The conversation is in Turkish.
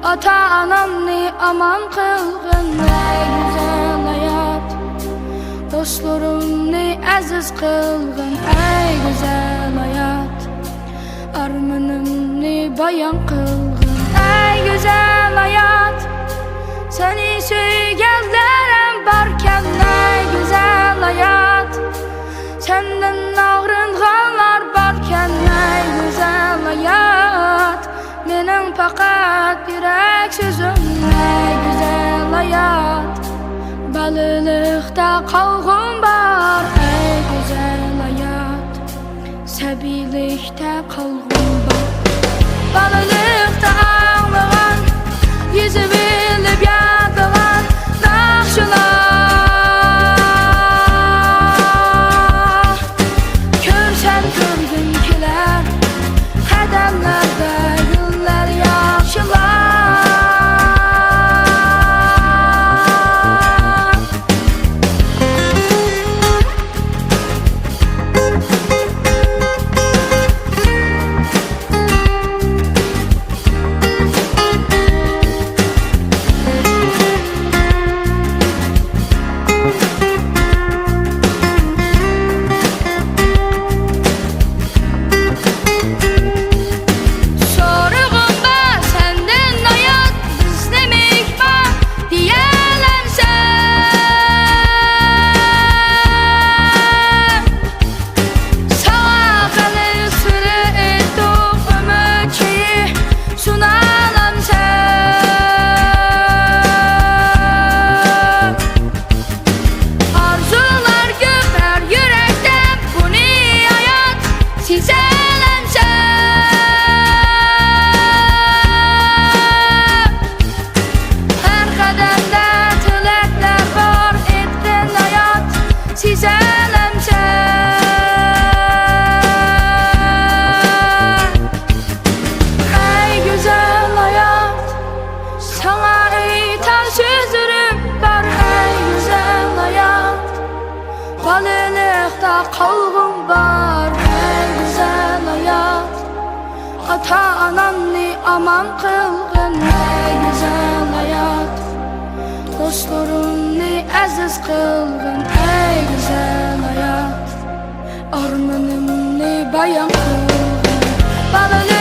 ata-anamni aman qilgin ey güzel hayat. Dostlarımni aziz qilgin ey güzel hayat. Armanimni bayon qilgin ey güzel hayat. Seni suyganlarim barkan ey güzel hayat. Senden ağrınğanlar barkan ey güzel hayat. Mening faqat yurak sözüm ey güzel hayat. Balılıqda qolg'um bor ey güzel hayat. Sabiylikda qolg'um bor. Balılıqda ağlagan, yüzü bilib yadigan naxshilar. Ko'rsan ko'rgin kelar qadamlarda gullar yaxshilar. Balılıqda qolg'um bor ey güzel hayat. Ata-anamni aman qilgin ey güzel hayat. Dostlarımni aziz qilgin ey güzel hayat. Armanimni bayon qilgin.